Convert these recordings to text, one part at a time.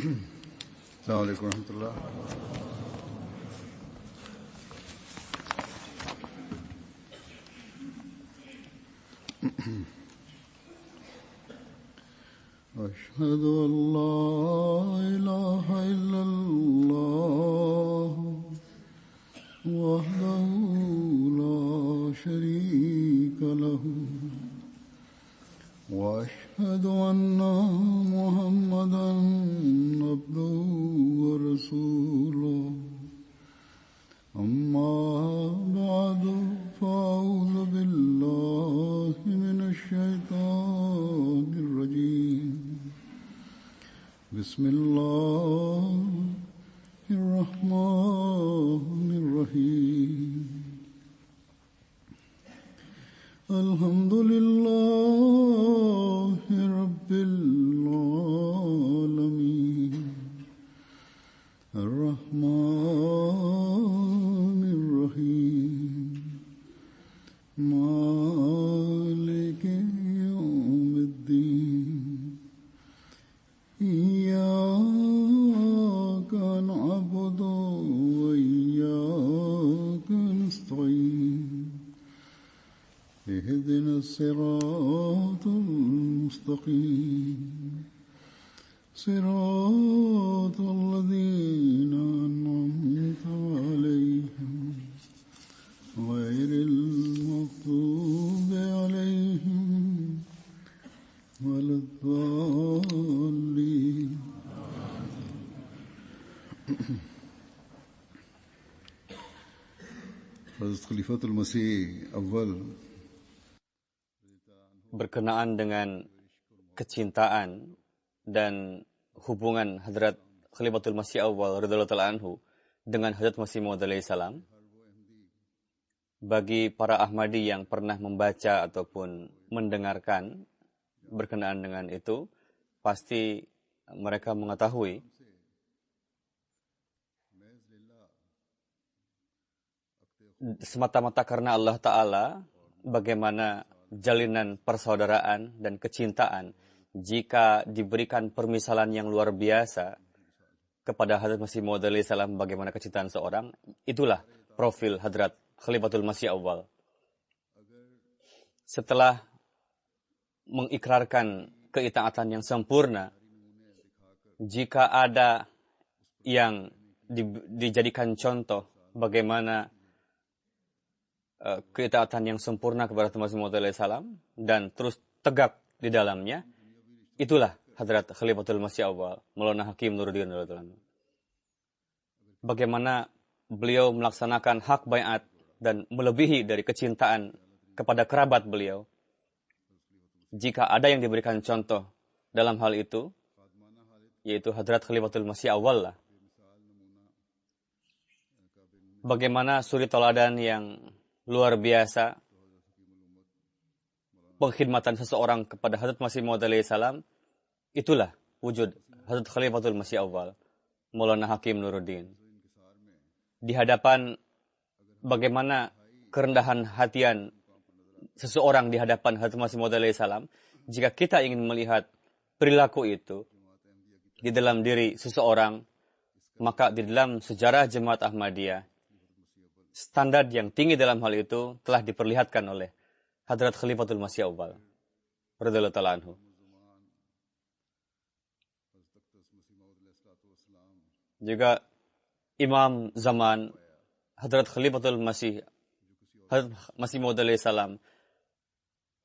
السلام عليكم ورحمة الله. أشهد أن لا إله إلا الله وحده لا شريك له وأشهد أن محمدا عبده ورسوله أما بعد فأعوذ بالله من الشيطان الرجيم بسم الله الرحمن الرحيم الحمد لله رب العالمين الرحمن الرحيم مالك يوم الدين إياك نعبد وإياك نستعين اهدنا الصراط المستقيم صراط الذين أنعمت عليهم غير المغضوب عليهم ولا الضالين. Hazrat Khalifatul Masih Awal berkenaan dengan kecintaan dan hubungan Hadrat Khalifatul Masih Awal radhiyallahu ta'ala anhu dengan Hadrat Masih Maud alaihi salam. Bagi para Ahmadi yang pernah membaca ataupun mendengarkan berkenaan dengan itu, pasti mereka mengetahui semata-mata karena Allah Ta'ala bagaimana jalinan persaudaraan dan kecintaan jika diberikan permisalan yang luar biasa kepada Hadrat Masih Maud alaihi salam bagaimana kecintaan seorang, itulah profil Hadrat Khalifatul Masih Awal. Setelah mengikrarkan keitaatan yang sempurna, jika ada yang dijadikan contoh bagaimana keitaatan yang sempurna kepada Hadrat Masih Maud alaihi salam dan terus tegak di dalamnya, itulah Hadrat Khalifatul Masih Awal Maulana Hakim Nuruddin radhiyallahu anhu. Bagaimana beliau melaksanakan hak baiat dan melebihi dari kecintaan kepada kerabat beliau. Jika ada yang diberikan contoh dalam hal itu, yaitu Hadrat Khalifatul Masih Awal lah. Bagaimana suri toladan yang luar biasa pengkhidmatan seseorang kepada Hadrat Masih Maud alaihi salam, itulah wujud Hadrat Khalifatul Masih Awal Maulana Hakim Nuruddin. Di hadapan bagaimana kerendahan hatian seseorang di hadapan Hadrat Masih Maud alaihi salam, jika kita ingin melihat perilaku itu di dalam diri seseorang, maka di dalam sejarah Jemaat Ahmadiyah, standar yang tinggi dalam hal itu telah diperlihatkan oleh Hadrat Khalifatul Masih Awal radhiyallahu ta'ala anhu. Juga Imam zaman Hadrat Khalifatul Masih Maud alaihi salam,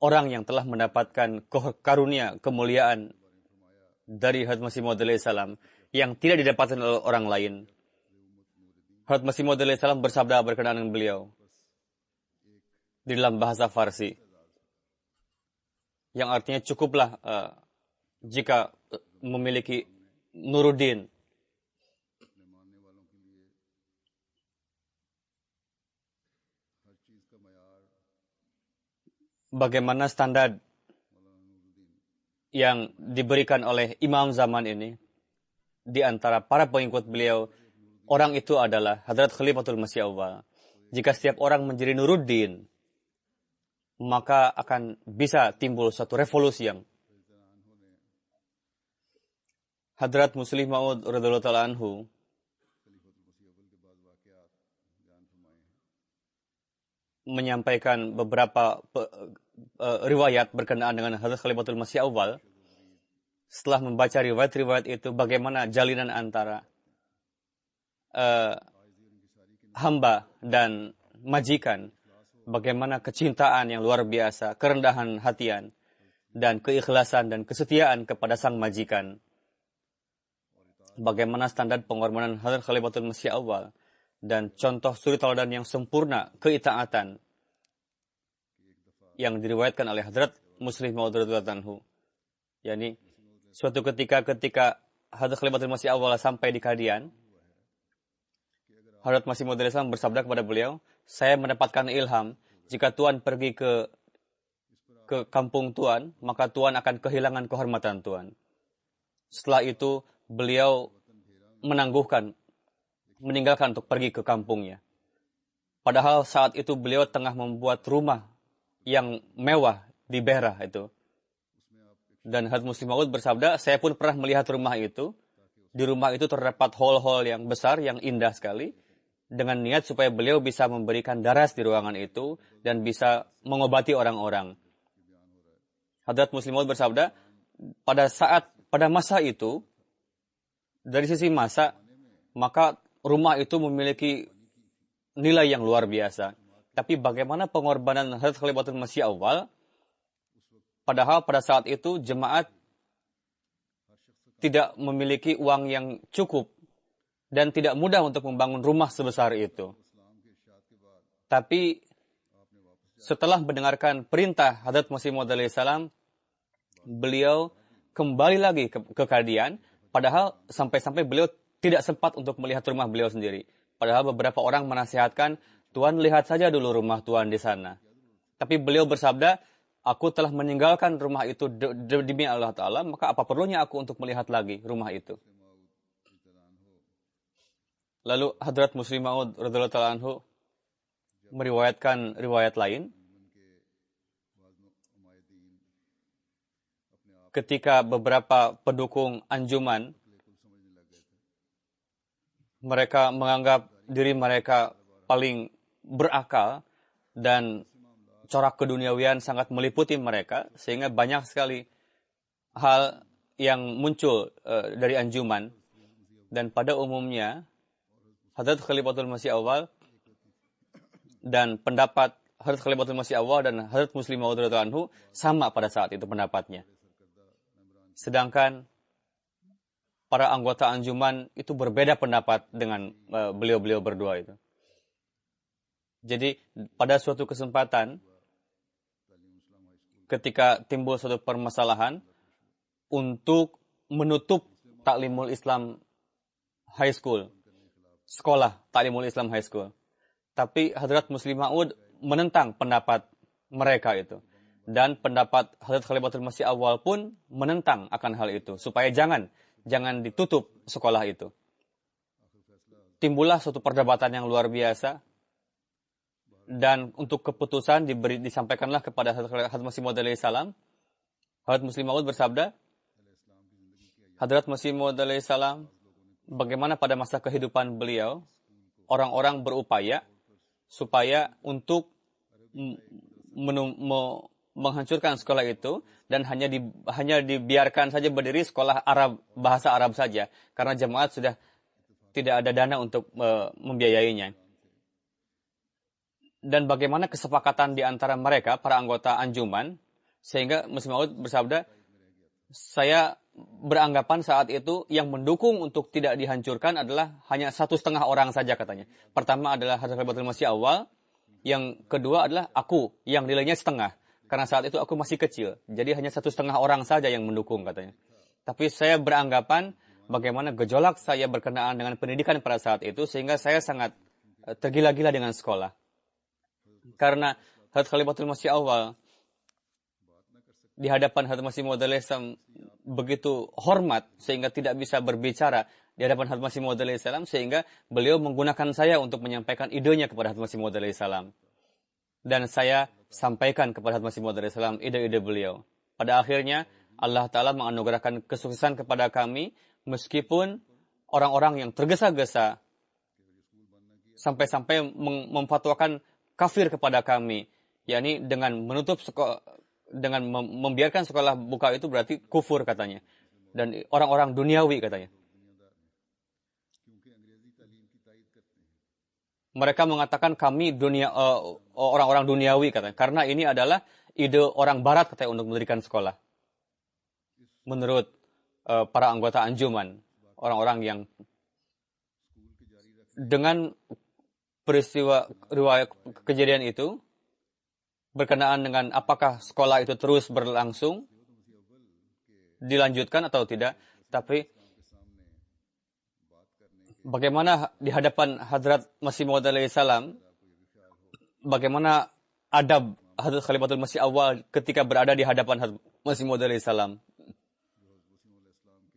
orang yang telah mendapatkan karunia kemuliaan dari Hadrat Masih Maud alaihi salam yang tidak didapatkan oleh orang lain. Hadrat Masih Maud alaihi salam bersabda berkenaan dengan beliau di dalam bahasa Farsi, yang artinya cukuplah jika memiliki Nuruddin. Bagaimana standar yang diberikan oleh imam zaman ini di antara para pengikut beliau, orang itu adalah Hadrat Khalifatul Masih Awal. Jika setiap orang menjadi Nuruddin, maka akan bisa timbul suatu revolusi yang Hadrat Muslih Maud radhiyallahu ta'ala anhu menyampaikan beberapa riwayat berkenaan dengan Hadrat Khalifatul Masih Awal. Setelah membaca riwayat-riwayat itu, bagaimana jalinan antara hamba dan majikan, bagaimana kecintaan yang luar biasa, kerendahan hatian, dan keikhlasan dan kesetiaan kepada sang majikan. Bagaimana standar pengorbanan Hadrat Khalifatul Masih Awal dan contoh suri tauladan yang sempurna keitaatan yang diriwayatkan oleh Hadrat Muslih Maud radhiyallahu anhu. Yani suatu ketika Hadrat Khalifatul Masih Awal sampai di Qadian, Hadrat Masih Maud bersabda kepada beliau, "Saya mendapatkan ilham, jika Tuan pergi ke kampung Tuan, maka Tuan akan kehilangan kehormatan Tuan." Setelah itu beliau meninggalkan untuk pergi ke kampungnya. Padahal saat itu beliau tengah membuat rumah yang mewah di Behrah itu. Dan Hadrat Muslih Maud bersabda, "Saya pun pernah melihat rumah itu. Di rumah itu terdapat hall-hall yang besar, yang indah sekali, dengan niat supaya beliau bisa memberikan daras di ruangan itu dan bisa mengobati orang-orang." Hadrat Muslih Maud bersabda, pada masa itu, dari sisi masa, maka rumah itu memiliki nilai yang luar biasa. Tapi bagaimana pengorbanan Hadrat Khalifatul Masih Awal? Padahal pada saat itu jemaat tidak memiliki uang yang cukup dan tidak mudah untuk membangun rumah sebesar itu. Tapi setelah mendengarkan perintah Hadrat Masih Maud alaihi salam, beliau kembali lagi ke Qadian. Padahal sampai-sampai beliau tidak sempat untuk melihat rumah beliau sendiri. Padahal beberapa orang menasihatkan, "Tuan lihat saja dulu rumah Tuan di sana." Tapi beliau bersabda, "Aku telah meninggalkan rumah itu demi Allah Ta'ala, maka apa perlunya aku untuk melihat lagi rumah itu?" Lalu Hadrat Muslih Maud radhiyallahu ta'ala anhu meriwayatkan riwayat lain. Ketika beberapa pendukung anjuman, mereka menganggap diri mereka paling berakal dan corak keduniawian sangat meliputi mereka, sehingga banyak sekali hal yang muncul dari anjuman. Dan pada umumnya, Hadrat Khalifatul Masih Awal dan pendapat Hadrat Khalifatul Masih Awal dan Hadrat Muslih Maud radhiyallahu anhu sama pada saat itu pendapatnya. Sedangkan para anggota anjuman itu berbeda pendapat dengan beliau-beliau berdua itu. Jadi pada suatu kesempatan, ketika timbul suatu permasalahan untuk menutup Taklimul Islam High School, sekolah Taklimul Islam High School, tapi Hadrat Muslih Maud menentang pendapat mereka itu. Dan pendapat Hadrat Khalifatul Masih Awal pun menentang akan hal itu, supaya jangan ditutup sekolah itu. Timbullah suatu perdebatan yang luar biasa, dan untuk keputusan disampaikanlah kepada Hadrat Masih Maud alaihi salam. Hadrat Muslih Maud bersabda, Hadrat Masih Maud alaihi salam, bagaimana pada masa kehidupan beliau, orang-orang berupaya supaya untuk menghancurkan sekolah itu, dan hanya dibiarkan saja berdiri sekolah Arab, bahasa Arab saja, karena jemaat sudah tidak ada dana untuk membiayainya. Dan bagaimana kesepakatan di antara mereka, para anggota anjuman, sehingga Muslih Maud bersabda, saya beranggapan saat itu yang mendukung untuk tidak dihancurkan adalah hanya 1,5 orang saja katanya. Pertama adalah Hadrat Khalifatul Masih Awal, yang kedua adalah aku, yang nilainya setengah. Karena saat itu aku masih kecil, jadi hanya 1,5 orang saja yang mendukung katanya. Tapi saya beranggapan bagaimana gejolak saya berkenaan dengan pendidikan pada saat itu, sehingga saya sangat tergila-gila dengan sekolah. Karena Hadrat Khalifatul Masih Awal di hadapan Hadrat Masih Maud alaihi salam begitu hormat, sehingga tidak bisa berbicara di hadapan Hadrat Masih Maud alaihi salam, sehingga beliau menggunakan saya untuk menyampaikan idenya kepada Hadrat Masih Maud alaihi salam. Dan saya sampaikan kepada Hadrat Masih Maud alaihi salam ide-ide beliau. Pada akhirnya Allah Ta'ala menganugerahkan kesuksesan kepada kami, Meskipun orang-orang yang tergesa-gesa sampai-sampai memfatwakan kafir kepada kami, yakni dengan menutup sekolah, dengan membiarkan sekolah buka itu berarti kufur katanya. Dan orang-orang duniawi katanya. Mereka mengatakan kami orang-orang duniawi katanya. Karena ini adalah ide orang barat katanya untuk mendirikan sekolah. Menurut para anggota anjuman, orang-orang yang dengan peristiwa riwayat kejadian itu berkenaan dengan apakah sekolah itu terus berlangsung, dilanjutkan atau tidak, tapi bagaimana di hadapan Hadrat Masih Maud alaihi salam, bagaimana adab Hadrat Khalifatul Masih Awal ketika berada di hadapan Hadrat Masih Maud alaihi salam.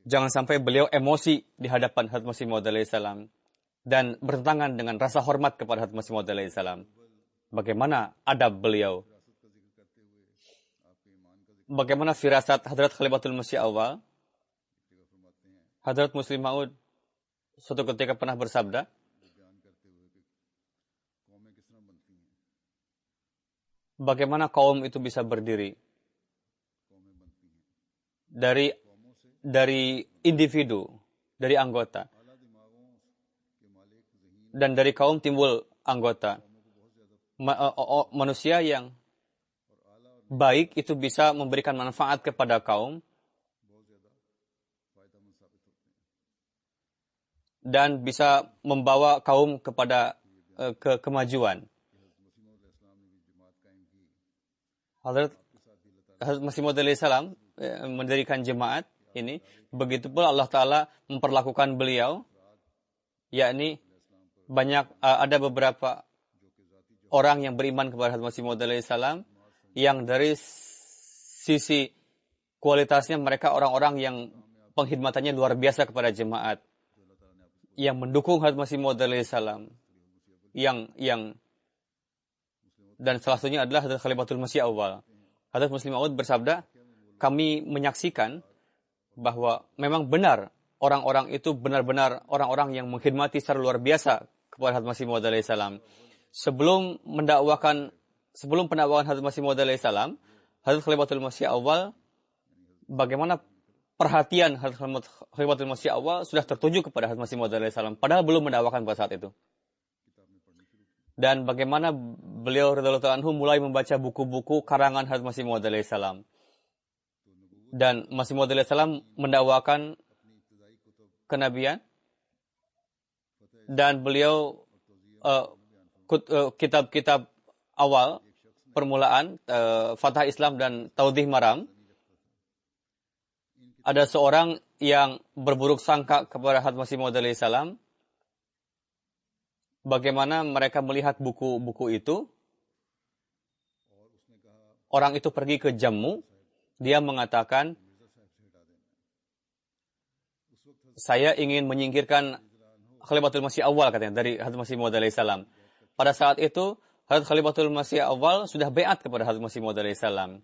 Jangan sampai beliau emosi di hadapan Hadrat Masih Maud alaihi salam dan bertentangan dengan rasa hormat kepada Hadrat Masih Maud alaihi salam. Bagaimana adab beliau? Bagaimana firasat Hadrat Khalifatul Masih Awal? Hadrat Muslim Maud suatu ketika pernah bersabda, bagaimana kaum itu bisa berdiri dari individu, dari anggota. Dan dari kaum timbul anggota. Manusia yang baik itu bisa memberikan manfaat kepada kaum dan bisa membawa kaum kepada kemajuan. Hadrat Masih Maud alaihi salam mendirikan jemaat ini, begitu pula Allah Ta'ala memperlakukan beliau, yakni ada beberapa orang yang beriman kepada Hadrat Masih Maud alaihi salam yang dari sisi kualitasnya mereka orang-orang yang pengkhidmatannya luar biasa kepada jemaat, yang mendukung Hadrat Masih Maud alaihi salam, dan salah satunya adalah Hadrat Khalifatul Masih Awal. Hadrat Muslim Maud bersabda, kami menyaksikan bahwa memang benar orang-orang itu benar-benar orang-orang yang mengkhidmati secara luar biasa kepada Hadrat Masih Maud alaihi salam. Sebelum pendakwakan Hadrat Masih Maud alaihi salam, Hadrat Khalifatul Masih Awal, bagaimana perhatian Hadrat Khalifatul Masih Awal sudah tertuju kepada Hadrat Masih Maud alaihi salam, padahal belum mendakwakan pada saat itu. Dan bagaimana beliau radhiyallahu anhu mulai membaca buku-buku karangan Hadrat Masih Maud alaihi salam. Dan Masih Maud alaihi salam mendakwakan kenabian, dan beliau kitab-kitab awal permulaan Fatah Islam dan Taudhih Maram, ada seorang yang berburuk sangka kepada Hadrat Masih Maud alaihi salam. Bagaimana mereka melihat buku-buku itu? Orang itu pergi ke Jammu. Dia mengatakan, saya ingin menyingkirkan Khalifatul Masih Awal katanya dari Hadrat Masih Maud alaihi salam. Pada saat itu Hadrat Khalifatul Masih Awal sudah baiat kepada Hadrat Masih Maud alaihi salam.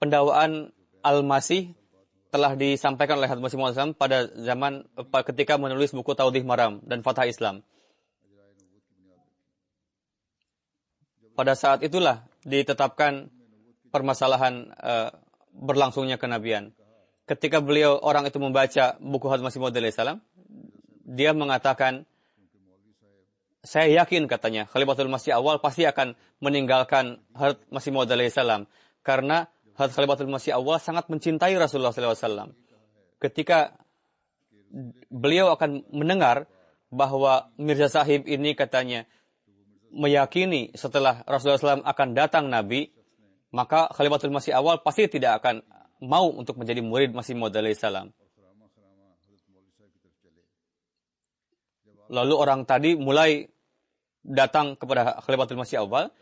Pendakwaan Al-Masih telah disampaikan oleh Hadrat Masih Maud alaihi salam pada zaman ketika menulis buku Taudhih Maram dan Fatah Islam. Pada saat itulah ditetapkan permasalahan berlangsungnya kenabian. Ketika orang itu membaca buku Hadrat Masih Maud alaihi salam, dia mengatakan, saya yakin katanya Khalifatul Masih Awal pasti akan meninggalkan Hadrat Masih Maud alaihi salam, karena Hadrat Khalifatul Masih Awal sangat mencintai Rasulullah SAW. Ketika beliau akan mendengar bahwa Mirza Sahib ini katanya meyakini setelah Rasulullah SAW akan datang Nabi, maka Khalifatul Masih Awal pasti tidak akan mau untuk menjadi murid Masih Maud alaihi salam. Lalu orang tadi mulai datang kepada Khalifatul Masih Awal.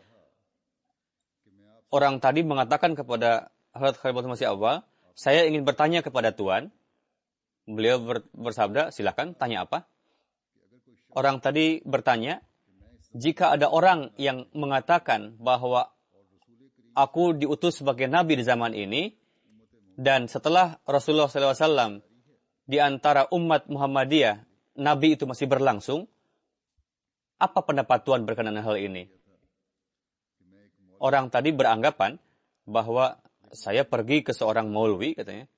Orang tadi mengatakan kepada Hadrat Khalifatul Masih Awal, saya ingin bertanya kepada Tuan. Beliau bersabda, silakan, tanya apa? Orang tadi bertanya, jika ada orang yang mengatakan bahwa aku diutus sebagai nabi di zaman ini, Dan setelah Rasulullah SAW di antara umat Muhammadiyah, Nabi itu masih berlangsung, apa pendapat Tuhan berkenaan hal ini? Orang tadi beranggapan bahwa saya pergi ke seorang maulwi, katanya.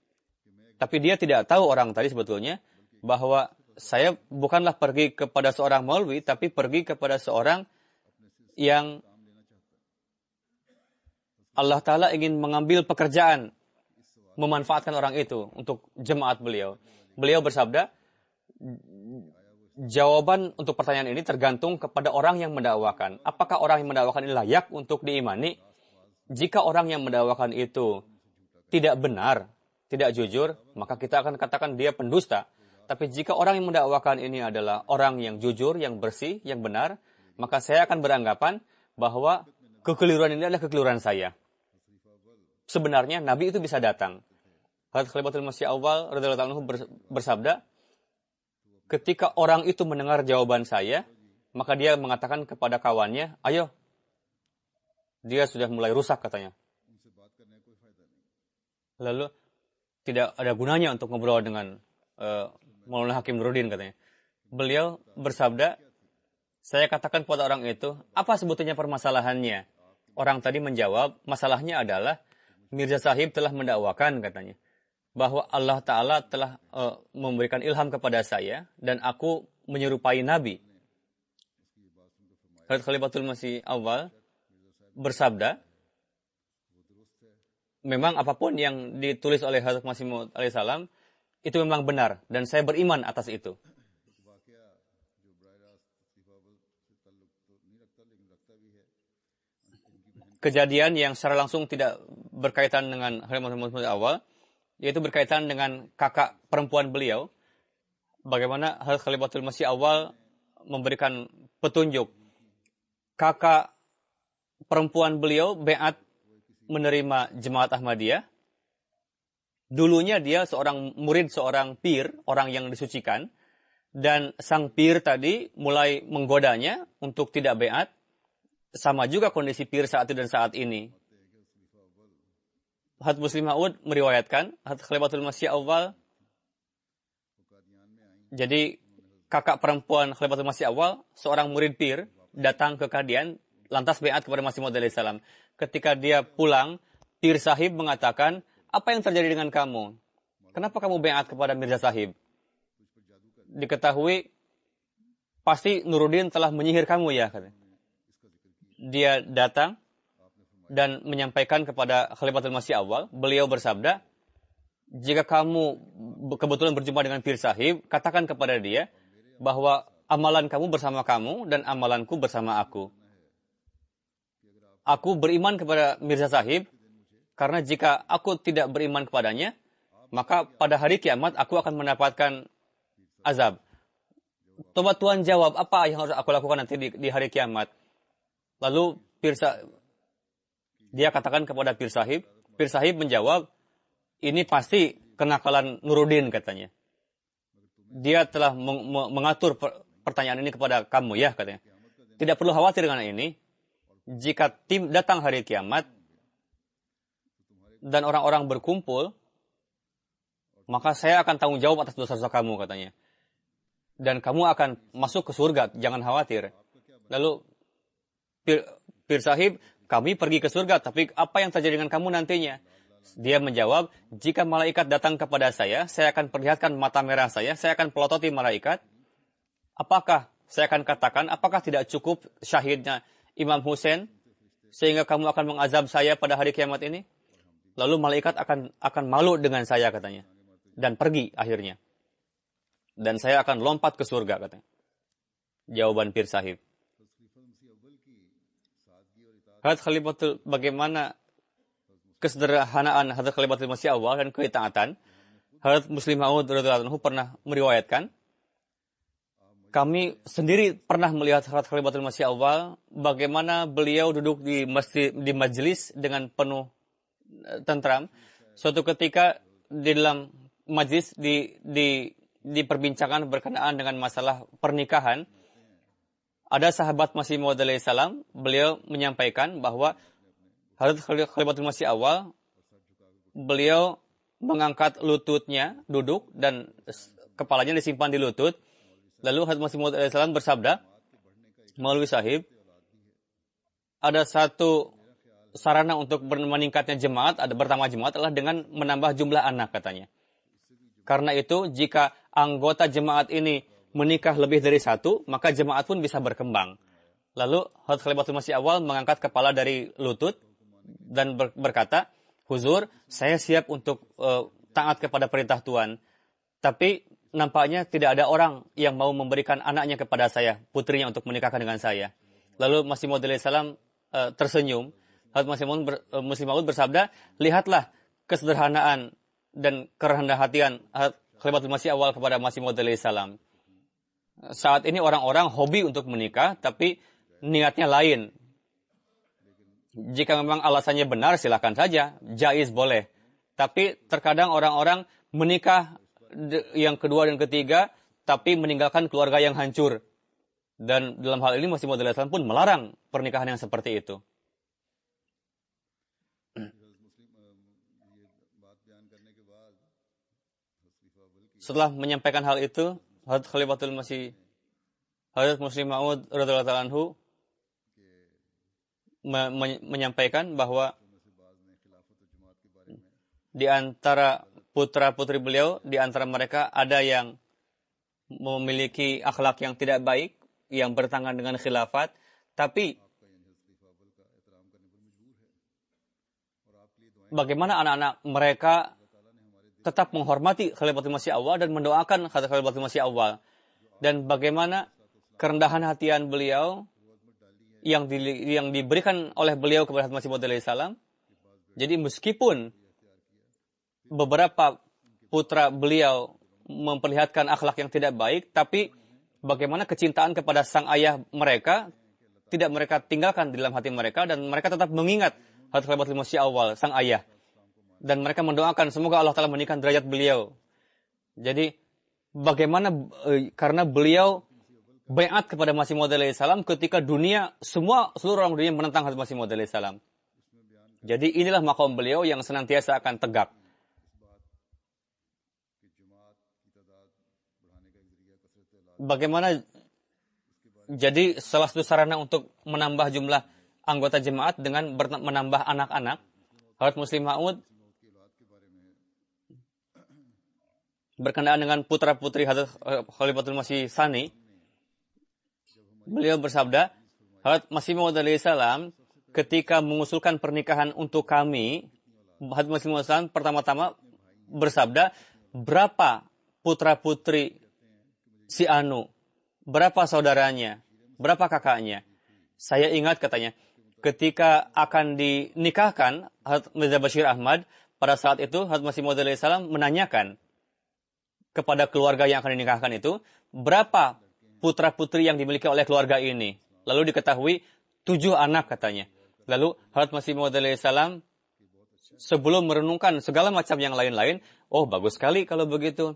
Tapi dia tidak tahu orang tadi sebetulnya bahwa saya bukanlah pergi kepada seorang maulwi, tapi pergi kepada seorang yang Allah Ta'ala ingin mengambil pekerjaan, memanfaatkan orang itu untuk jemaat beliau. Beliau bersabda, jawaban untuk pertanyaan ini tergantung kepada orang yang mendakwakan. Apakah orang yang mendakwakan ini layak untuk diimani? Jika orang yang mendakwakan itu tidak benar, tidak jujur, maka kita akan katakan dia pendusta. Tapi jika orang yang mendakwakan ini adalah orang yang jujur, yang bersih, yang benar, maka saya akan beranggapan bahwa kekeliruan ini adalah kekeliruan saya. Sebenarnya Nabi itu bisa datang. Hadrat Khalifatul Masih Awwal radhiyallahu anhu bersabda, ketika orang itu mendengar jawaban saya, maka dia mengatakan kepada kawannya, ayo, dia sudah mulai rusak katanya. Lalu tidak ada gunanya untuk ngobrol dengan Maulana Hakim Nuruddin katanya. Beliau bersabda, saya katakan kepada orang itu, apa sebetulnya permasalahannya? Orang tadi menjawab, masalahnya adalah Mirza Sahib telah mendakwakan katanya, bahwa Allah Ta'ala telah memberikan ilham kepada saya dan aku menyerupai Nabi. Hadrat Khalifatul Masih Awwal bersabda, memang apapun yang ditulis oleh Hadrat Masih Maud alaihissalam itu memang benar dan saya beriman atas itu. Kejadian yang secara langsung tidak berkaitan dengan Hadrat Masih Awal, yaitu berkaitan dengan kakak perempuan beliau. Bagaimana Hadrat Khalifatul Masih Awal memberikan petunjuk. Kakak perempuan beliau beat menerima jemaat Ahmadiyah. Dulunya dia seorang murid, seorang pir, orang yang disucikan. Dan sang pir tadi mulai menggodanya untuk tidak beat. Sama juga kondisi pir saat itu dan saat ini. Hadrat Muslim Maud meriwayatkan, Hadrat Khalifatul Masih Awal, jadi kakak perempuan Khalifatul Masih Awal, seorang murid pir, datang ke Qadian, lantas beat kepada Masih Maud alaihissalam. Ketika dia pulang, pir sahib mengatakan, apa yang terjadi dengan kamu? Kenapa kamu beat kepada Mirza Sahib? Diketahui, pasti Nuruddin telah menyihir kamu ya. Dia datang dan menyampaikan kepada Khalifatul Masih Awal. Beliau bersabda, jika kamu kebetulan berjumpa dengan Pir Sahib, katakan kepada dia bahwa amalan kamu bersama kamu dan amalanku bersama aku. Aku beriman kepada Mirza Sahib, karena jika aku tidak beriman kepadanya, maka pada hari kiamat aku akan mendapatkan azab. Coba Tuhan jawab, apa yang harus aku lakukan nanti di hari kiamat? Lalu dia katakan kepada Pir Sahib menjawab, ini pasti kenakalan Nuruddin katanya. Dia telah mengatur pertanyaan ini kepada kamu ya katanya. Tidak perlu khawatir dengan ini. Jika tim datang hari kiamat, dan orang-orang berkumpul, maka saya akan tanggung jawab atas dosa-dosa kamu, katanya. Dan kamu akan masuk ke surga, jangan khawatir. Lalu, Pir Sahib, kami pergi ke surga, tapi apa yang terjadi dengan kamu nantinya? Dia menjawab, jika malaikat datang kepada saya akan perlihatkan mata merah saya akan pelototi malaikat. Apakah, saya akan katakan, apakah tidak cukup syahidnya Imam Hussein, sehingga kamu akan mengazab saya pada hari kiamat ini? Lalu malaikat akan malu dengan saya katanya. Dan pergi akhirnya. Dan saya akan lompat ke surga katanya. Jawaban Pir Sahib. Hadrat Khalifatul, bagaimana kesederhanaan Hadrat Khalifatul Masih Awal dan ketaatan. Hadrat Muslim Maud radhiyallahu anhu pernah meriwayatkan, kami sendiri pernah melihat Hadrat Khalifatul Masih Awal bagaimana beliau duduk di majelis dengan penuh tentram. Suatu ketika di dalam majlis diperbincangkan berkenaan dengan masalah pernikahan, ada sahabat Masih Maud alaihissalam, beliau menyampaikan bahwa Hadrat Khalifatul Masih Awal, beliau mengangkat lututnya, duduk, dan kepalanya disimpan di lutut. Lalu Hazrat Masih Maud alaihissalam bersabda, Maulwi Sahib, ada satu sarana untuk meningkatnya jemaat, bertambah jemaat adalah dengan menambah jumlah anak katanya. Karena itu, jika anggota jemaat ini menikah lebih dari satu, maka jemaat pun bisa berkembang. Lalu Hazrat Khalifatul Masih Awal mengangkat kepala dari lutut dan berkata, Huzur, saya siap untuk taat kepada perintah Tuhan. Tapi nampaknya tidak ada orang yang mau memberikan anaknya kepada saya, putrinya untuk menikahkan dengan saya. Lalu Masih Maud alaihissalam tersenyum. Hazrat Masih Maud bersabda, lihatlah kesederhanaan dan kerendahan hatian Khalifatul Masih Awal kepada Masih Maud alaihissalam. Saat ini orang-orang hobi untuk menikah, tapi niatnya lain. Jika memang alasannya benar, silakan saja, jaiz boleh. Tapi terkadang orang-orang menikah yang kedua dan ketiga, tapi meninggalkan keluarga yang hancur. Dan dalam hal ini Masih Maud alaihissalam pun melarang pernikahan yang seperti itu. Setelah menyampaikan hal itu, Hazrat Khalifatul Masih, Hazrat Muslim Maud radhiyallahu anhu menyampaikan bahwa di antara putra-putri beliau, di antara mereka ada yang memiliki akhlak yang tidak baik, yang bertentangan dengan khilafat, tapi bagaimana anak-anak mereka tetap menghormati Khalifatul Masih Awal dan mendoakan Khalifatul Masih Awal. Dan bagaimana kerendahan hatian beliau yang diberikan oleh beliau kepada Hazrat Masih Maud alaihissalam. Jadi meskipun beberapa putra beliau memperlihatkan akhlak yang tidak baik, tapi bagaimana kecintaan kepada sang ayah mereka tidak mereka tinggalkan di dalam hati mereka, dan mereka tetap mengingat Hazrat Khalifatul Masih Awal, sang ayah. Dan mereka mendoakan semoga Allah Ta'ala meningkatkan derajat beliau. Jadi bagaimana karena beliau baiat kepada Masih Maud alaihissalam ketika seluruh orang dunia menentang Hazrat Masih Maud alaihissalam. Jadi inilah maqam beliau yang senantiasa akan tegak. Bagaimana jadi salah satu sarana untuk menambah jumlah anggota jemaat dengan menambah anak-anak. Hazrat Muslim Maud berkenaan dengan putra-putri Hazrat Khalifatul Masih Sani, beliau bersabda, Hazrat Masih Maud alaihissalam ketika mengusulkan pernikahan untuk kami, Hazrat Masih Maud alaihissalam pertama-tama bersabda, berapa putra-putri si Anu, berapa saudaranya, berapa kakaknya. Saya ingat katanya, ketika akan dinikahkan Hazrat Mirza Bashir Ahmad, pada saat itu Hazrat Masih Maud alaihissalam menanyakan kepada keluarga yang akan dinikahkan itu, berapa putra-putri yang dimiliki oleh keluarga ini. Lalu diketahui 7 anak katanya. Lalu Hazrat Masih Maud alaihissalam sebelum merenungkan segala macam yang lain-lain, oh bagus sekali kalau begitu.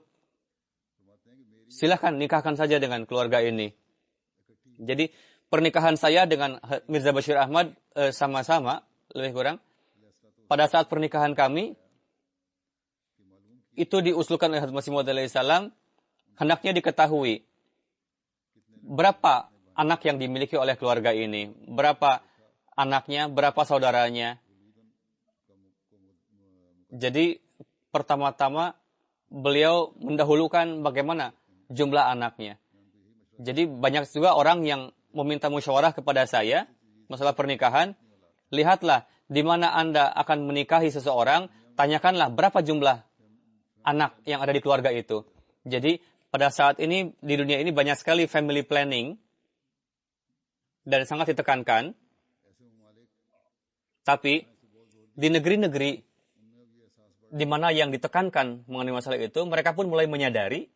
Silahkan nikahkan saja dengan keluarga ini. Jadi pernikahan saya dengan Mirza Bashir Ahmad sama-sama, lebih kurang. Pada saat pernikahan kami, itu diusulkan oleh Hazrat Masih Maud alaihissalam, hendaknya diketahui berapa anak yang dimiliki oleh keluarga ini, berapa anaknya, berapa saudaranya. Jadi pertama-tama beliau mendahulukan bagaimana jumlah anaknya. Jadi banyak juga orang yang meminta musyawarah kepada saya masalah pernikahan. Lihatlah di mana Anda akan menikahi seseorang, tanyakanlah berapa jumlah anak yang ada di keluarga itu. Jadi pada saat ini di dunia ini banyak sekali family planning dan sangat ditekankan. Tapi di negeri-negeri di mana yang ditekankan mengenai masalah itu, mereka pun mulai menyadari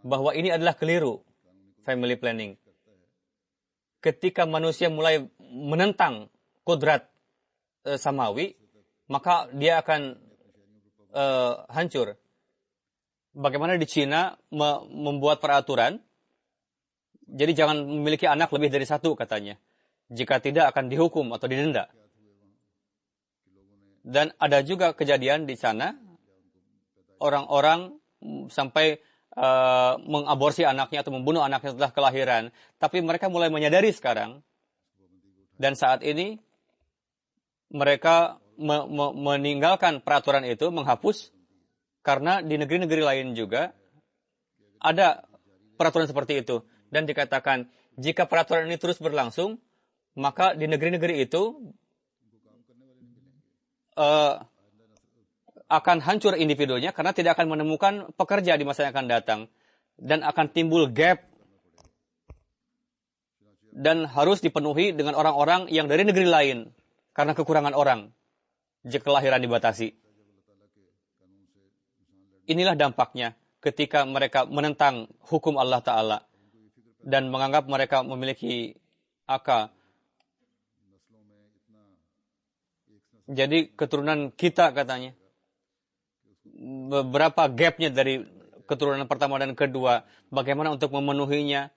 bahwa ini adalah keliru family planning. Ketika manusia mulai menentang kodrat samawi, maka dia akan hancur. Bagaimana di Cina membuat peraturan, jadi jangan memiliki anak lebih dari 1 katanya. Jika tidak akan dihukum atau didenda. Dan ada juga kejadian di sana, orang-orang sampai mengaborsi anaknya atau membunuh anaknya setelah kelahiran. Tapi mereka mulai menyadari sekarang. Dan saat ini, mereka meninggalkan peraturan itu, menghapus. Karena di negeri-negeri lain juga ada peraturan seperti itu. Dan dikatakan, jika peraturan ini terus berlangsung, maka di negeri-negeri itu akan hancur individunya karena tidak akan menemukan pekerja di masa yang akan datang. Dan akan timbul gap. Dan harus dipenuhi dengan orang-orang yang dari negeri lain. Karena kekurangan orang. Jika kelahiran dibatasi. Inilah dampaknya ketika mereka menentang hukum Allah Ta'ala. Dan menganggap mereka memiliki akal. Jadi keturunan kita katanya. Beberapa gapnya dari keturunan pertama dan kedua. Bagaimana untuk memenuhinya.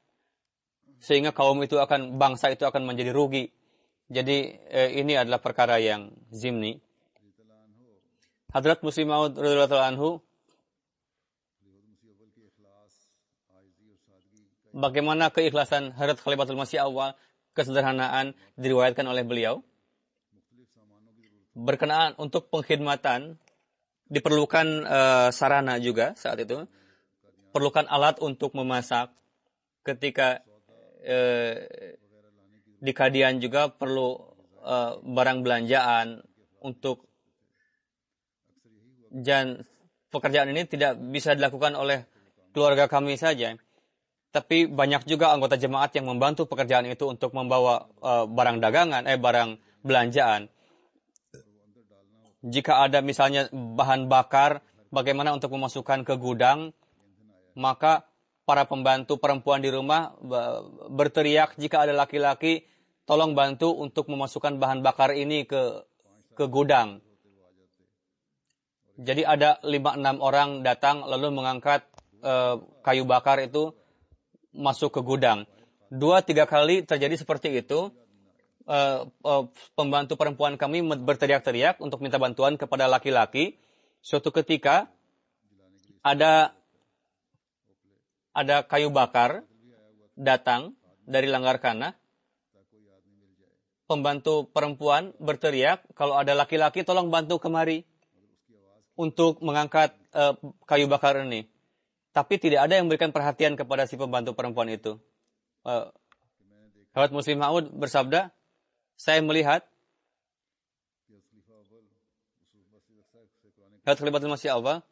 Sehingga bangsa itu akan menjadi rugi. Jadi ini adalah perkara yang zimni. Hadrat Muslim Maud radhiyallahu anhu, bagaimana keikhlasan Hadrat Khalifatul Masih Awal, kesederhanaan diriwayatkan oleh beliau. Berkenaan untuk pengkhidmatan, diperlukan sarana juga saat itu. Perlukan alat untuk memasak. Ketika di Kadian juga perlu barang belanjaan untuk. Dan pekerjaan ini tidak bisa dilakukan oleh keluarga kami saja. Tapi banyak juga anggota jemaat yang membantu pekerjaan itu untuk membawa barang dagangan, barang belanjaan. Jika ada misalnya bahan bakar, bagaimana untuk memasukkan ke gudang, maka para pembantu perempuan di rumah berteriak jika ada laki-laki, tolong bantu untuk memasukkan bahan bakar ini ke gudang. Jadi ada 5-6 orang datang lalu mengangkat kayu bakar itu masuk ke gudang. 2-3 kali terjadi seperti itu. Pembantu perempuan kami berteriak-teriak untuk minta bantuan kepada laki-laki. Suatu ketika ada kayu bakar datang dari Langgarkana. Pembantu perempuan berteriak, kalau ada laki-laki tolong bantu kemari untuk mengangkat kayu bakar ini. Tapi tidak ada yang memberikan perhatian kepada si pembantu perempuan itu. Hadrat Muslim Maud bersabda, saya melihat Hadrat Khalifatul Masih Awal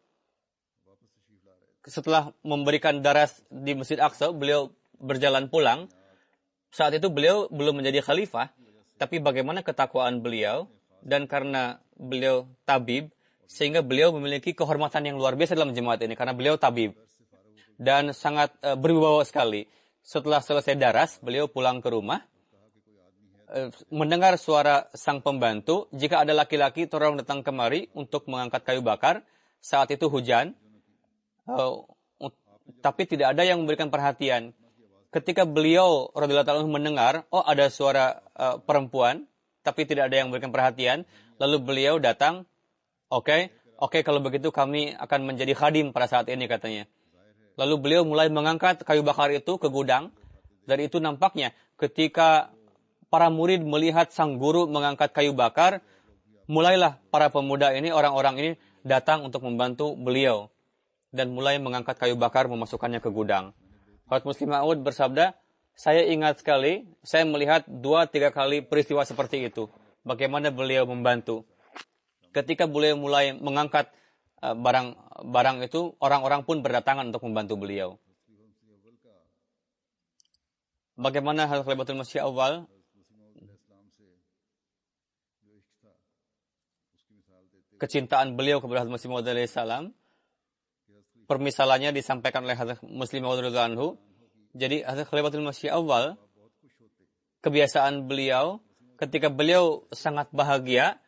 setelah memberikan daras di Masjid Aqsa, beliau berjalan pulang. Saat itu beliau belum menjadi khalifah, tapi bagaimana ketakwaan beliau, dan karena beliau tabib, sehingga beliau memiliki kehormatan yang luar biasa dalam jemaat ini, karena beliau tabib. Dan sangat berwibawa sekali. Setelah selesai daras, beliau pulang ke rumah, mendengar suara sang pembantu, jika ada laki-laki tolong datang kemari untuk mengangkat kayu bakar. Saat itu hujan, tapi tidak ada yang memberikan perhatian. Ketika beliau radhiyallahu ta'ala mendengar, ada suara perempuan, tapi tidak ada yang memberikan perhatian, lalu beliau datang, oke, kalau begitu kami akan menjadi khadim pada saat ini katanya. Lalu beliau mulai mengangkat kayu bakar itu ke gudang. Dari itu nampaknya ketika para murid melihat sang guru mengangkat kayu bakar, mulailah para pemuda ini, orang-orang ini datang untuk membantu beliau. Dan mulai mengangkat kayu bakar, memasukkannya ke gudang. Hadrat Muslim Maud bersabda, saya ingat sekali, saya melihat 2-3 kali peristiwa seperti itu. Bagaimana beliau membantu. Ketika beliau mulai mengangkat barang itu, orang-orang pun berdatangan untuk membantu beliau. Bagaimana Hadrat Khalifatul Masih Awal kecintaan beliau kepada Hadrat Masih Maud alaihi salam, permisalannya disampaikan oleh Hadrat Muslim Maud radhiyallahu anhu. Jadi Hadrat Khalifatul Masih Awal, kebiasaan beliau ketika beliau sangat bahagia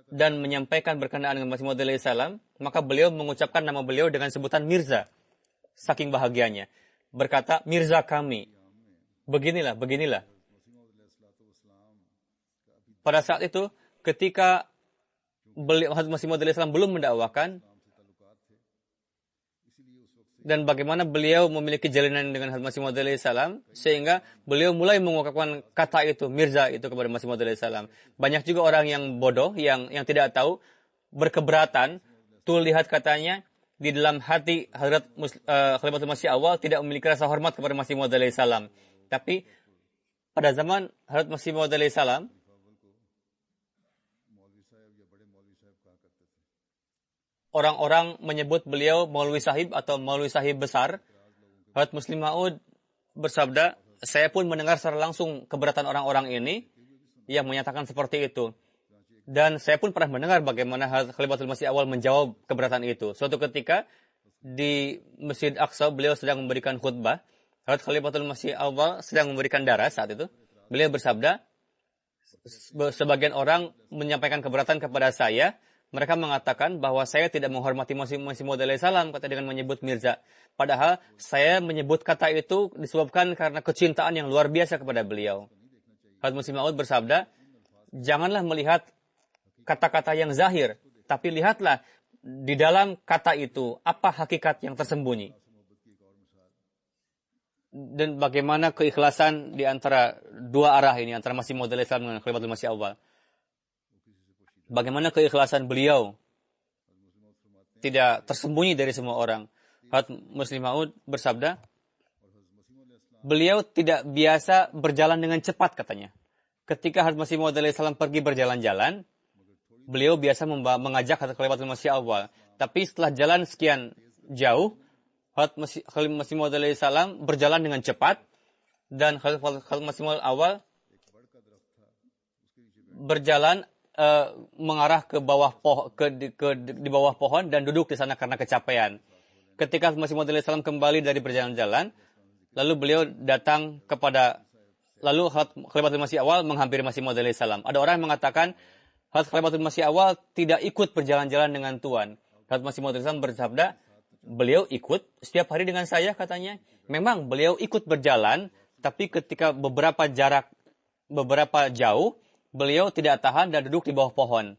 dan menyampaikan berkenaan dengan Masih Maud alaihi salam, maka beliau mengucapkan nama beliau dengan sebutan Mirza. Saking bahagianya. Berkata, Mirza kami. Beginilah. Pada saat itu, ketika Hazrat Masih Maud alaihi salam belum mendakwakan, dan bagaimana beliau memiliki jalinan dengan Hazrat Masih Maud alaihi salam sehingga beliau mulai mengungkapkan kata itu, Mirza itu, kepada Masih Maud alaihi salam. Banyak juga orang yang bodoh, yang tidak tahu, berkeberatan. Tuh lihat katanya di dalam hati Hazrat Khalifatul Masih Awal tidak memiliki rasa hormat kepada Masih Maud alaihi salam. Tapi pada zaman Hazrat Masih Maud alaihi salam, orang-orang menyebut beliau Maulwi Sahib atau Maulwi Sahib besar. Hazrat Muslim Maud bersabda, saya pun mendengar secara langsung keberatan orang-orang ini yang menyatakan seperti itu. Dan saya pun pernah mendengar bagaimana Khalifatul Masih Awal menjawab keberatan itu. Suatu ketika di Masjid Aqsa beliau sedang memberikan khutbah. Hazrat Khalifatul Masih Awal sedang memberikan daras saat itu. Beliau bersabda, sebagian orang menyampaikan keberatan kepada saya. Mereka mengatakan bahwa saya tidak menghormati Masih Maud alaihi salam, kata dengan menyebut Mirza. Padahal saya menyebut kata itu disebabkan karena kecintaan yang luar biasa kepada beliau. Hazrat Muslim Maud bersabda, janganlah melihat kata-kata yang zahir, tapi lihatlah di dalam kata itu apa hakikat yang tersembunyi. Dan bagaimana keikhlasan di antara dua arah ini, antara Masih Maud alaihi salam dengan Khalifatul Masih Awal. Bagaimana keikhlasan beliau tidak tersembunyi dari semua orang. Hazrat Muslim Maud bersabda, beliau tidak biasa berjalan dengan cepat, katanya. Ketika Hazrat Masih Maud alaihi salam pergi berjalan-jalan, beliau biasa mengajak Hazrat Khalifatul Masih Awal. Tapi setelah jalan sekian jauh, Hazrat Masih Maud alaihi salam berjalan dengan cepat, dan Hazrat Masih Maud Awal berjalan mengarah ke bawah di bawah pohon dan duduk di sana karena kecapean. Ketika Masih Maud alaihi salam kembali dari berjalan-jalan, lalu beliau datang lalu Khalifatul Masih Awal menghampiri Masih Maud alaihi salam. Ada orang yang mengatakan Hazrat Khalifatul Masih Awal tidak ikut berjalan-jalan dengan Tuan. Hazrat Masih Maud alaihi salam bersabda, beliau ikut setiap hari dengan saya, katanya. Memang beliau ikut berjalan, tapi ketika beberapa jauh, beliau tidak tahan dan duduk di bawah pohon.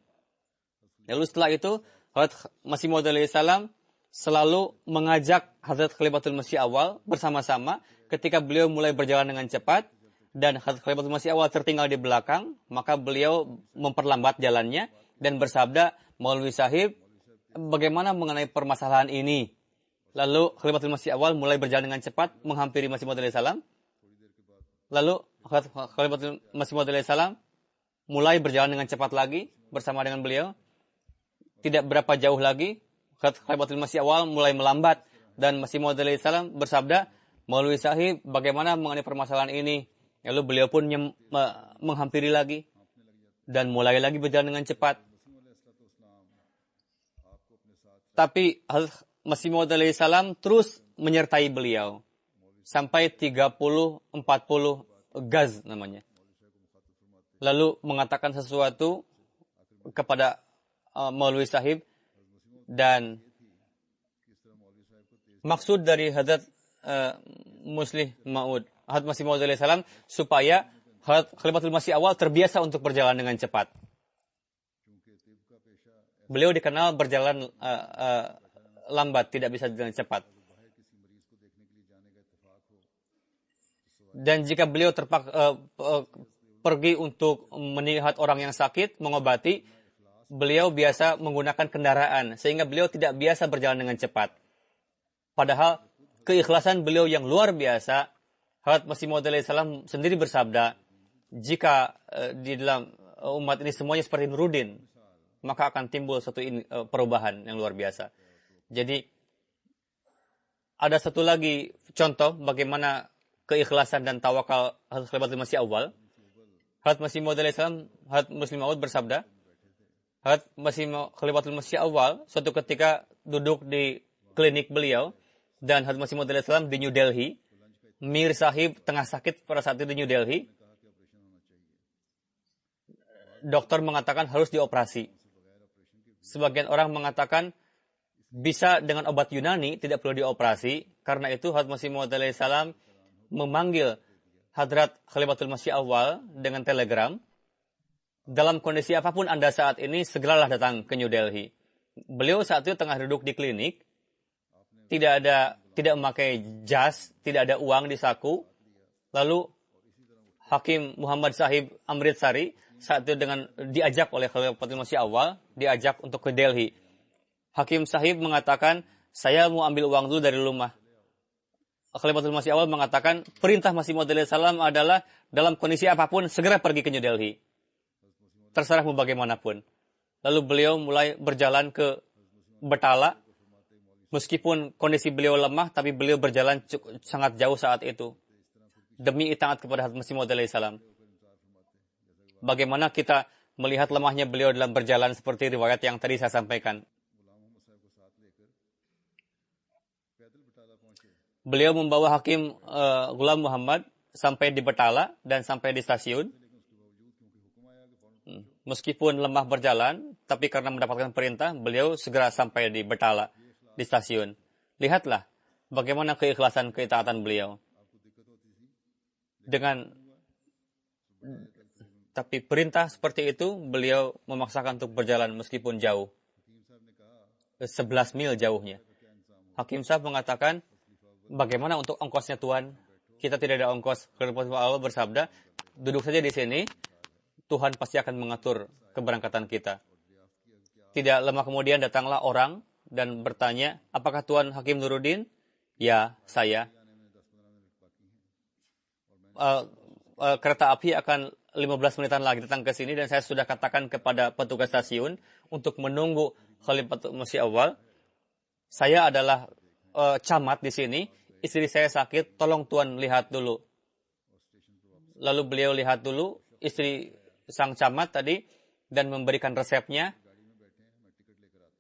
Lalu setelah itu, Hazrat Masih Maud alaihi salam selalu mengajak Hazrat Khalifatul Masih Awal bersama-sama. Ketika beliau mulai berjalan dengan cepat dan Hazrat Khalifatul Masih Awal tertinggal di belakang, maka beliau memperlambat jalannya dan bersabda, Maulwi Sahib, bagaimana mengenai permasalahan ini? Lalu Khalifatul Masih Awal mulai berjalan dengan cepat menghampiri Masih Maud alaihi salam. Lalu Khalifatul Masih Maud alaihi salam mulai berjalan dengan cepat lagi bersama dengan beliau. Tidak berapa jauh lagi, Khalifatul Masih Awal mulai melambat dan Masih Maud alaihi salam bersabda, Maulwi Sahib, bagaimana mengenai permasalahan ini? Lalu beliau pun menghampiri lagi dan mulai lagi berjalan dengan cepat. Tapi Masih Maud alaihi salam terus menyertai beliau sampai 30-40 gaz namanya. Lalu mengatakan sesuatu kepada Maulwi Sahib, dan maksud dari Hazrat Muslim Maud, Hazrat Masih Maud alaihi salam, supaya Khalifatul Masih Awal terbiasa untuk berjalan dengan cepat. Beliau dikenal berjalan lambat, tidak bisa dengan cepat. Dan jika beliau pergi untuk melihat orang yang sakit, mengobati, beliau biasa menggunakan kendaraan, sehingga beliau tidak biasa berjalan dengan cepat. Padahal keikhlasan beliau yang luar biasa. Hazrat Masih Maud alaihi salam sendiri bersabda, jika di dalam umat ini semuanya seperti Nuruddin, maka akan timbul suatu perubahan yang luar biasa. Jadi ada satu lagi contoh bagaimana keikhlasan dan tawakal Hazrat Khalifatul Masih Awal. Hazrat Masih Maud alaihi salam, Hazrat Muslim Maud bersabda, Hazrat Khalifatul Masih Awal suatu ketika duduk di klinik beliau, dan Hazrat Masih Maud alaihi salam di New Delhi. Mir Sahib tengah sakit pada saat itu di New Delhi. Dokter mengatakan harus dioperasi. Sebagian orang mengatakan bisa dengan obat Yunani, tidak perlu dioperasi. Karena itu Hazrat Masih Maud alaihi salam memanggil Hadrat Khalifatul Masih Awal dengan telegram. dalam kondisi apapun Anda saat ini, segeralah datang ke New Delhi. Beliau saat itu tengah duduk di klinik, tidak memakai jas, tidak ada uang di saku. Lalu Hakim Muhammad Sahib Amritsari saat itu diajak oleh Khalifatul Masih Awal, diajak untuk ke Delhi. Hakim Sahib mengatakan, saya mau ambil uang dulu dari rumah. Khalifatul Masih Awal mengatakan, perintah Masih Maud salam adalah dalam kondisi apapun segera pergi ke New Delhi. Terserah mau bagaimanapun. Lalu beliau mulai berjalan ke Betala. Meskipun kondisi beliau lemah, tapi beliau berjalan sangat jauh saat itu. Demi itaat kepada Hazrat Masih Maud salam. Bagaimana kita melihat lemahnya beliau dalam berjalan seperti riwayat yang tadi saya sampaikan. Beliau membawa Hakim Ghulam Muhammad sampai di Betala dan sampai di stasiun. Meskipun lemah berjalan, tapi karena mendapatkan perintah, beliau segera sampai di Betala, di stasiun. Lihatlah bagaimana keikhlasan keitaatan beliau. Tapi perintah seperti itu, beliau memaksakan untuk berjalan meskipun jauh. 11 mil jauhnya. Hakim Sahib mengatakan, bagaimana untuk ongkosnya Tuhan? Kita tidak ada ongkos. Khalifatul Allah bersabda, duduk saja di sini, Tuhan pasti akan mengatur keberangkatan kita. Tidak lama kemudian datanglah orang dan bertanya, apakah Tuan Hakim Nuruddin? Ya, saya. Kereta api akan 15 menitan lagi datang ke sini dan saya sudah katakan kepada petugas stasiun untuk menunggu Khalifatul Masih Awal. Saya adalah camat di sini, istri saya sakit, tolong Tuan lihat dulu. Lalu beliau lihat dulu istri sang camat tadi dan memberikan resepnya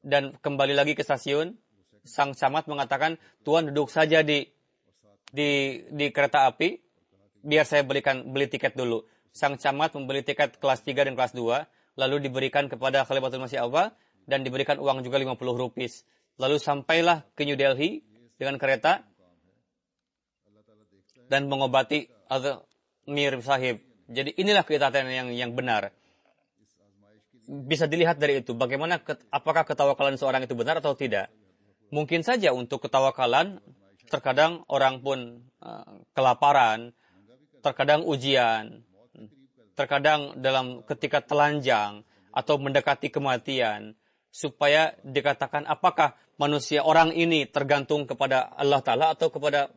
dan kembali lagi ke stasiun. Sang camat mengatakan, Tuan duduk saja di kereta api, biar saya beli tiket dulu. Sang camat membeli tiket kelas 3 dan kelas 2, lalu diberikan kepada Khalifatul Masih Awal dan diberikan uang juga 50 rupiah. Lalu sampailah ke New Delhi dengan kereta dan mengobati Mir Sahib. Jadi inilah keitaatan yang benar. Bisa dilihat dari itu, bagaimana apakah ketawakalan seorang itu benar atau tidak. Mungkin saja untuk ketawakalan, terkadang orang pun kelaparan, terkadang ujian, terkadang ketika telanjang atau mendekati kematian, supaya dikatakan apakah manusia orang ini tergantung kepada Allah Ta'ala atau kepada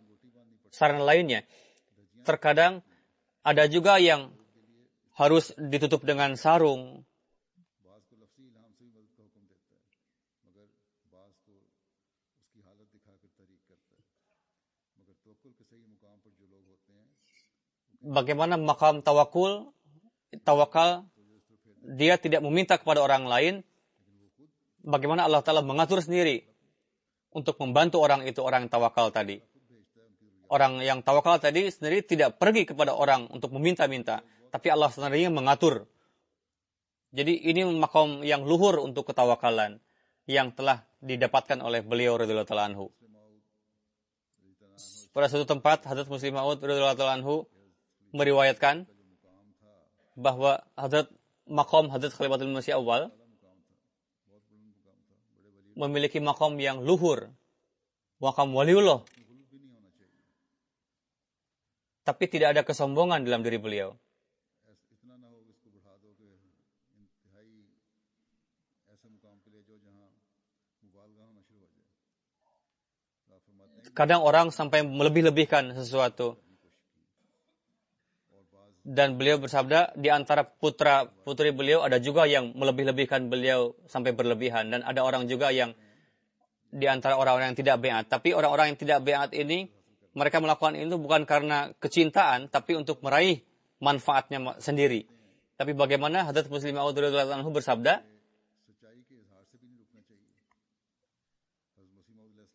sarana lainnya. Terkadang ada juga yang harus ditutup dengan sarung. Bagaimana makam tawakal, dia tidak meminta kepada orang lain. Bagaimana Allah Ta'ala mengatur sendiri untuk membantu orang itu, orang yang tawakal tadi. Orang yang tawakal tadi sendiri tidak pergi kepada orang untuk meminta-minta, tapi Allah sendiri mengatur. Jadi ini makam yang luhur untuk ketawakalan yang telah didapatkan oleh beliau radhiyallahu ta'ala anhu. Pada suatu tempat, Hazrat Muslim Maud radhiyallahu ta'ala anhu meriwayatkan bahwa makam Hazrat Khalifatul Masih Awal memiliki makam yang luhur, makam waliullah. Tapi tidak ada kesombongan dalam diri beliau. Kadang orang sampai melebih-lebihkan sesuatu. Dan beliau bersabda, di antara putra-putri beliau ada juga yang melebih-lebihkan beliau sampai berlebihan. Dan ada orang juga yang di antara orang-orang yang tidak beat. Tapi orang-orang yang tidak beat ini, mereka melakukan itu bukan karena kecintaan, tapi untuk meraih manfaatnya sendiri. Tapi bagaimana Hazrat Muslim Maud radhiyallahu anhu bersabda,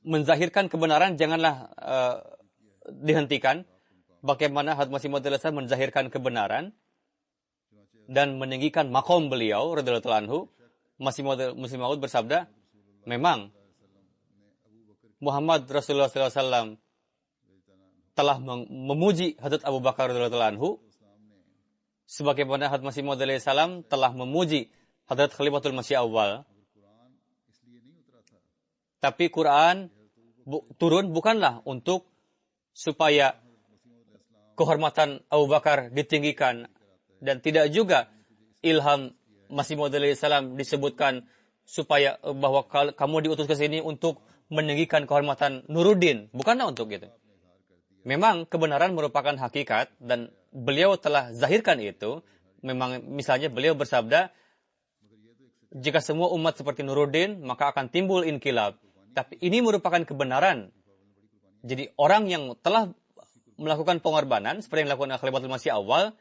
menzahirkan kebenaran janganlah dihentikan. Bagaimana Hazrat Masih Maud menzahirkan kebenaran dan meninggikan makom beliau radhiyallahu anhu. Muslim Maud bersabda, memang Muhammad Rasulullah SAW telah memuji Hazrat Abu Bakar radhiyallahu anhu sebagaimana Hadrat Masih Maud salam telah memuji Hadrat Khalifatul Masih Awal. Tapi Quran turun bukanlah untuk supaya kehormatan Abu Bakar ditinggikan, dan tidak juga ilham Masih Maud salam disebutkan supaya bahwa kamu diutus ke sini untuk meninggikan kehormatan Nuruddin. Bukanlah untuk itu. Memang kebenaran merupakan hakikat dan beliau telah zahirkan itu. Memang misalnya beliau bersabda, jika semua umat seperti Nuruddin maka akan timbul inkilab. Tapi ini merupakan kebenaran. Jadi orang yang telah melakukan pengorbanan seperti yang dilakukan Khalifatul Masih Awal,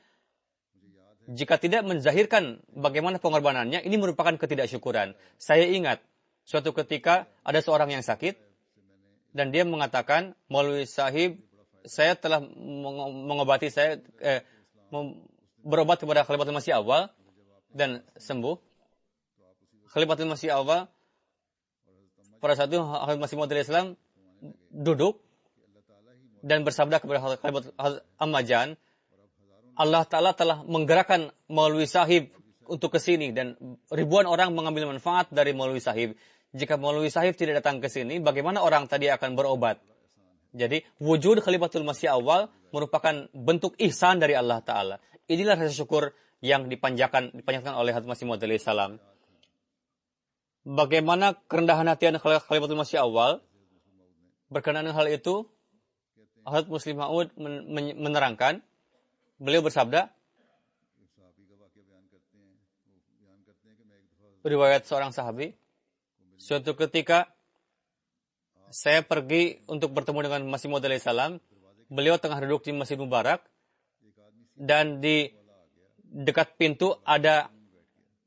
jika tidak menzahirkan bagaimana pengorbanannya, ini merupakan ketidaksyukuran. Saya ingat suatu ketika ada seorang yang sakit dan dia mengatakan, Maulwi Sahib, saya telah mengobati saya berobat kepada Khalifatul Masih Awal dan sembuh. Khalifatul Masih Awal pada saat itu Hadrat Masih Maud Islam duduk dan bersabda kepada Khalifatul Ammajan, Allah Ta'ala telah menggerakkan Maulwi Sahib untuk ke sini dan ribuan orang mengambil manfaat dari Maulwi Sahib. Jika Maulwi Sahib tidak datang ke sini, bagaimana orang tadi akan berobat? Jadi, wujud Khalifatul Masih Awal merupakan bentuk ihsan dari Allah Ta'ala. Inilah rasa syukur yang dipanjatkan oleh Hadrat Masih Maud salam. Bagaimana kerendahan hatian Khalifatul Masih Awal? Berkenaan hal itu, Hadrat Muslim Maud menerangkan, beliau bersabda, riwayat seorang sahabi, suatu ketika saya pergi untuk bertemu dengan Masih Maud salam. Beliau tengah duduk di Masjid Mubarak dan di dekat pintu ada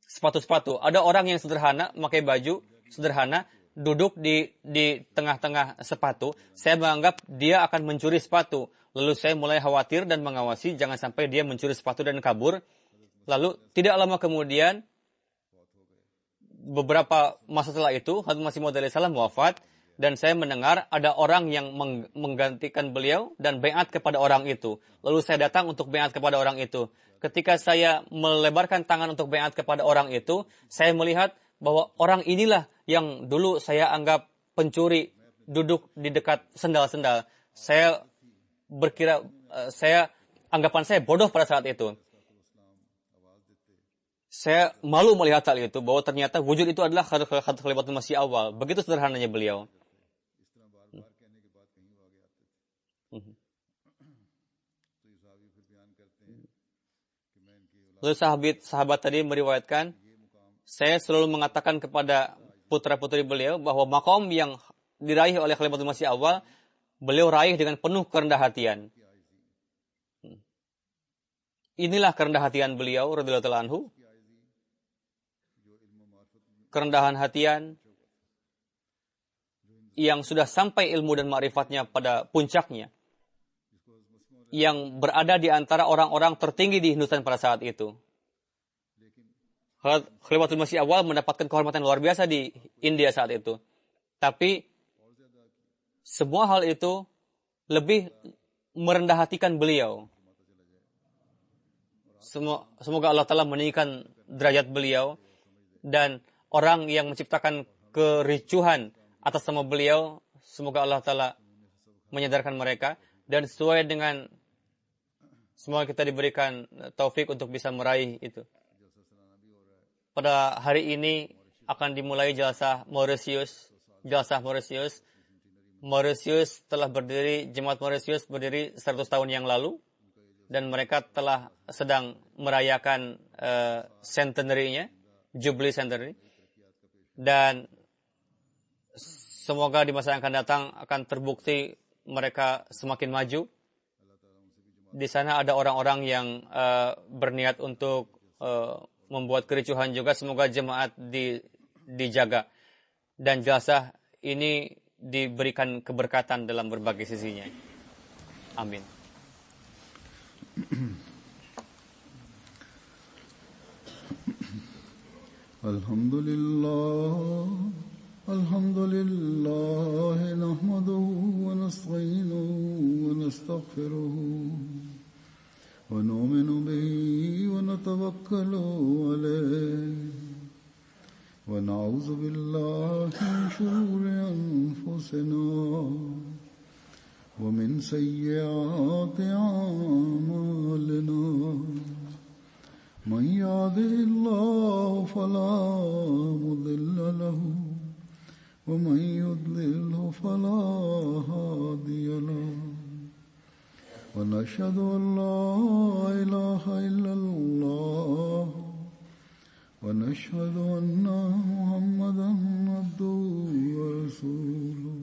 sepatu-sepatu. Ada orang yang sederhana, memakai baju sederhana, duduk di tengah-tengah sepatu. Saya menganggap dia akan mencuri sepatu. Lalu saya mulai khawatir dan mengawasi jangan sampai dia mencuri sepatu dan kabur. Lalu tidak lama kemudian, beberapa masa setelah itu, Hadrat Masih Maud salam wafat. Dan saya mendengar ada orang yang menggantikan beliau dan baiat kepada orang itu. Lalu saya datang untuk baiat kepada orang itu. Ketika saya melebarkan tangan untuk baiat kepada orang itu, saya melihat bahwa orang inilah yang dulu saya anggap pencuri, duduk di dekat sendal-sendal. Saya berkira, anggapan saya bodoh pada saat itu. Saya malu melihat hal itu, bahwa ternyata wujud itu adalah Khalifatul Masih Awal. Begitu sederhananya beliau. Lalu sahabat tadi meriwayatkan, saya selalu mengatakan kepada putra-putri beliau bahwa makom yang diraih oleh Khalifatul Masih Awal, beliau raih dengan penuh kerendah hatian. Inilah kerendah hatian beliau, radhiyallahu anhu. Kerendahan hatian yang sudah sampai ilmu dan ma'rifatnya pada puncaknya, yang berada di antara orang-orang tertinggi di Hindustan pada saat itu. Khalifatul Masih Awal mendapatkan kehormatan luar biasa di India saat itu. Tapi semua hal itu lebih merendah hatikan beliau. Semoga Allah Ta'ala meninggikan derajat beliau, dan orang yang menciptakan kericuhan atas nama beliau, semoga Allah Ta'ala menyadarkan mereka. Dan sesuai dengan, semoga kita diberikan taufik untuk bisa meraih itu. Pada hari ini akan dimulai Jalsah Mauritius. Mauritius telah berdiri, Jemaat Mauritius berdiri 100 tahun yang lalu. Dan mereka telah sedang merayakan centenary-nya, Jubilee Centenary. Dan semoga di masa yang akan datang akan terbukti mereka semakin maju. Di sana ada orang-orang yang berniat untuk membuat kericuhan juga. Semoga jemaat dijaga. Dan Jalsah ini diberikan keberkatan dalam berbagai sisinya. Amin. Alhamdulillah nahmaduhu wa nasta'inuhu wa nastaghfiruh ونؤمن به ونتوكل عليه ونعوذ بالله من شرور أنفسنا ومن سيئات أعمالنا من يهده الله فلا مضل له ومن يضلله فلا هادي له ونشهد أن لا إله إلا الله ونشهد أن محمدا عبده ورسوله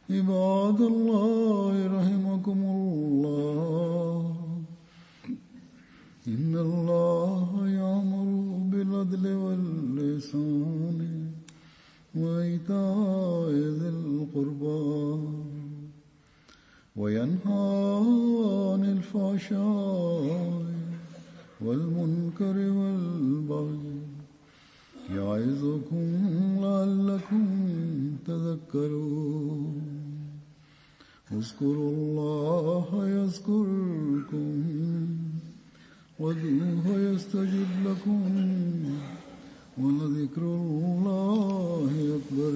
عباد الله رحمكم الله إن الله يأمر بالعدل والإحسان وإيتاء ذي القربى وينهى عن الفحشاء والمنكر والبغي يعظكم لعلكم تذكرون اذكروا الله يذكركم وادعوه يستجب لكم ولذكر الله أكبر